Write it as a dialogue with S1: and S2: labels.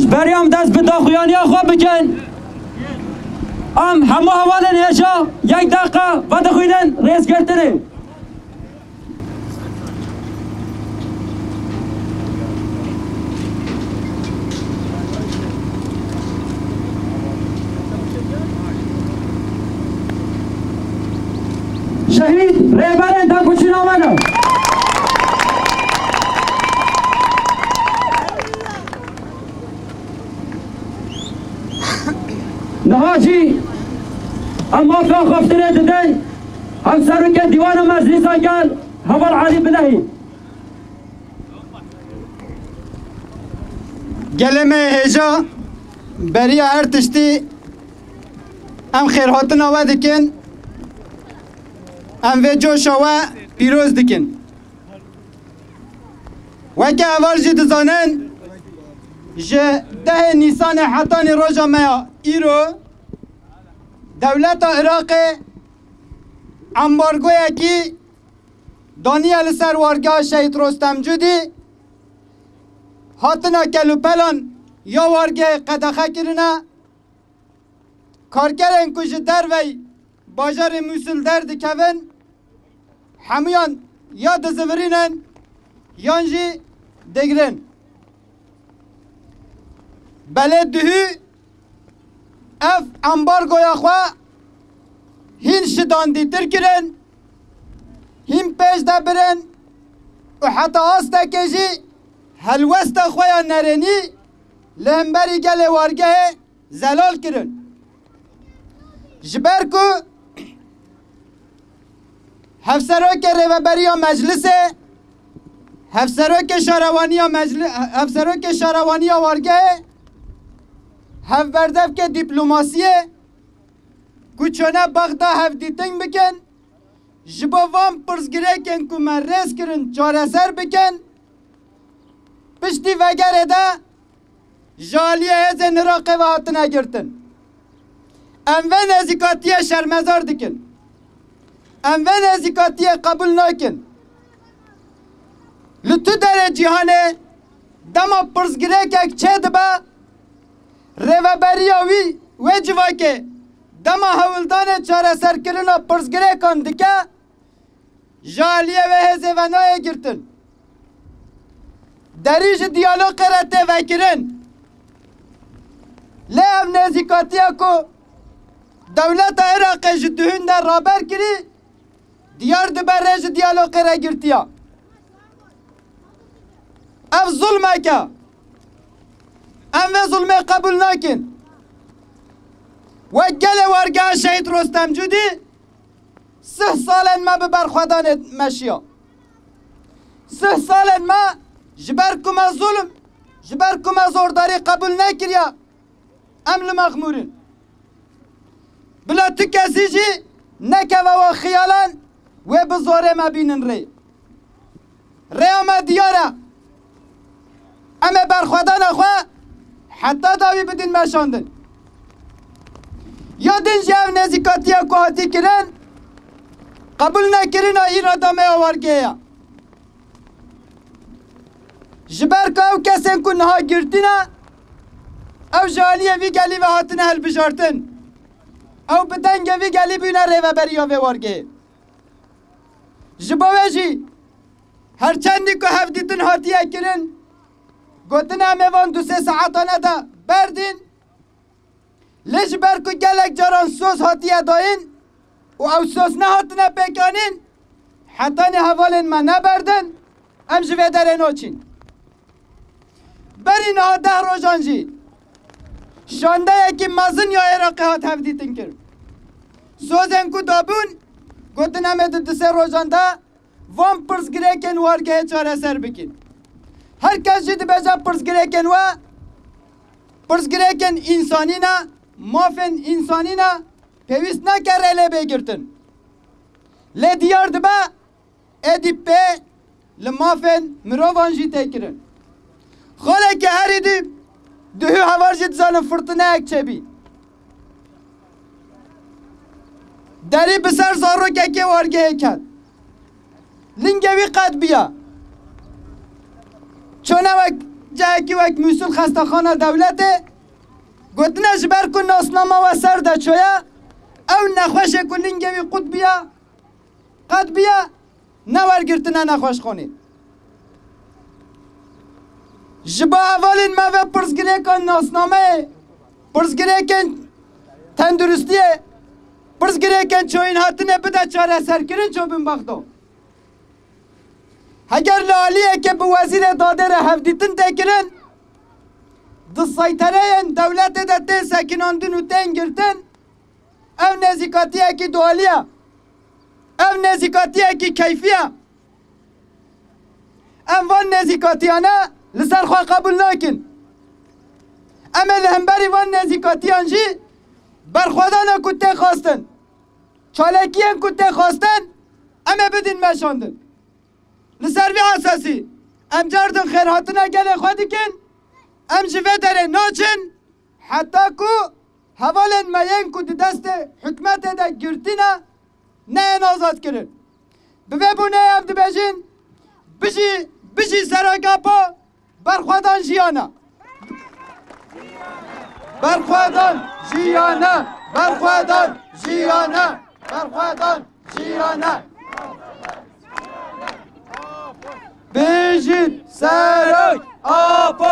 S1: بریام دست به داخویانی خواب بکن همه حوالن هشا یک دقیقه و دخوینن ریس گرتنه شهید ریبرن تا کچین آمدن نهاجی اما فا خفتره ددن هم سرون که دیوان و مجلس آگل هوال عالی بلهی
S2: گلمه هجا بریا هر تشتی ام خیرهاتن آوه دکن ام وی جوش آوه پیروز دکن وکه اول جی دزانن جه 10 نیسان حتانی روژا میا ایرو دولت عراق امبارگو یکی دانیل سر وارگاه شهید رستم جودی هاتنا کلو پلان یا وارگاه قدخه کرنه کارگرن کش در وی باجار موسول در دکون همیان یا دزورینن یانجی دگرن بله دهو اف امبارگویا خواه هین شداندی تر کرن هین پیش ده برن و حتی آستا کجی هلوست خواه نرنی لهمبری گل وارگه زلال کرن جبر کو هفسروک ریوبری مجلسه هفسروک شاروانی وارگه هف بردف که دیپلوماسیه کچونه بغدا هف دیتنگ بکن جبا وام پرسگره کن که من ریس کرن چاره سر بکن پشتی وگره ده جالیه هزه نراقه و هاتنه گرتن اموه نزیکاتیه شرمزار دکن اموه نزیکاتیه قبول نکن لطو در جهانه دما پرسگره که چه دبا ریوبریا وی جوا که دما هولدان چاره سر کرنا پرسگره کن دکه جالیه و هزه و نایه گرتن دریج دیالوگ کرده و کرن لیم نزیکاتیه کو دولت عراق جدهن در رابر کری دیار دبرج دیالوگ کرده گرتیا اف ظلمه که ام ظلمه قبول نکن و گل وارگاه شهید رستم جودی 3 سال ما به برخوادان مشیا 3 سال ما جبر کم ظلم جبر کم زورداری قبول نکریا امل مخمورین بلا تو کسی جی نکه و خیالان و بزوره ما بینن ری اما دیاره اما برخوادان خواه حتی داوی بدین مشاندن یا دین جاو نزیکاتی ها کوهاتی کرن قبول نکرین ها ایرادا میں آوارگه یا جبر که او کسین کن ها گرتین او جالیه وی گلی و هاتن هل بجارتن او بدنگ وی گلی بینه ریوبری ها وارگه جباوه جی هرچندی که هفدیتن هاتیه کرن گوتن همه وان 2-3 ساعتانه دا بردین لیش برکو گلک جاران سوز هاتیه داین و او سوز نه هاتنه بکانین حتی نه حوالین ما نبردن ام جوه در نوچین برین ها 10 روزانجی شانده یکی مزن یا عراقی هات هفدیتن کرد سوزن کو دابون گوتن همه 2-3 روزانده وان پرسگره کن وارگه چاره سر بکن هر کس جد بجا پرسگره کن و پرسگره کن انسانی نه مافن انسانی نه پیوست نکره لی بگرتن لی دیار دبا ایدی پی لمافن مروان جی تکرن خاله که هری دی دهو هوار جد زالن فرطنه اک چه بی دری بسر زارو که که وارگه کد لنگوی قد بیا چونه وک جاکی وک موسول خستخانه دولته گوتنه جبر کن ناسنامه و سر ده چویا او نخوش کنینگه وی قد بیا قد بیا نورگرتنه نخوش خونی جبا اولین ما و پرسگره کن ناسنامه پرسگره کن تندرستیه پرسگره کن چوین هاتنه بده چاره سر کرن چو بین بختو اگر لالیه که به وزیر داده را هفدیتن تکرن ده سایطره دولت ده تی سکناندن و تین گرتن او نزیکاتیه که دوالیه او نزیکاتیه که کیفیه ام وان نزیکاتیانه لسر خواه قبول نکن اما لهمبری وان نزیکاتیان جی برخوادان کتے خواستن چالکیان کتے خواستن اما بدین مشاندن لسر وی اساسی ام جردن خیرهاتنا گله خودی کن ام جوه داره ناچن حتی کو حوالن مین کو دست حکمت ده گرتینا نه آزاد کرن به بونه ام دی بجین بجی سراغاپا برخوادان جیانا برخوادان جیانا برخوادان جیانا برخوادان جیانا بجید سرک آپا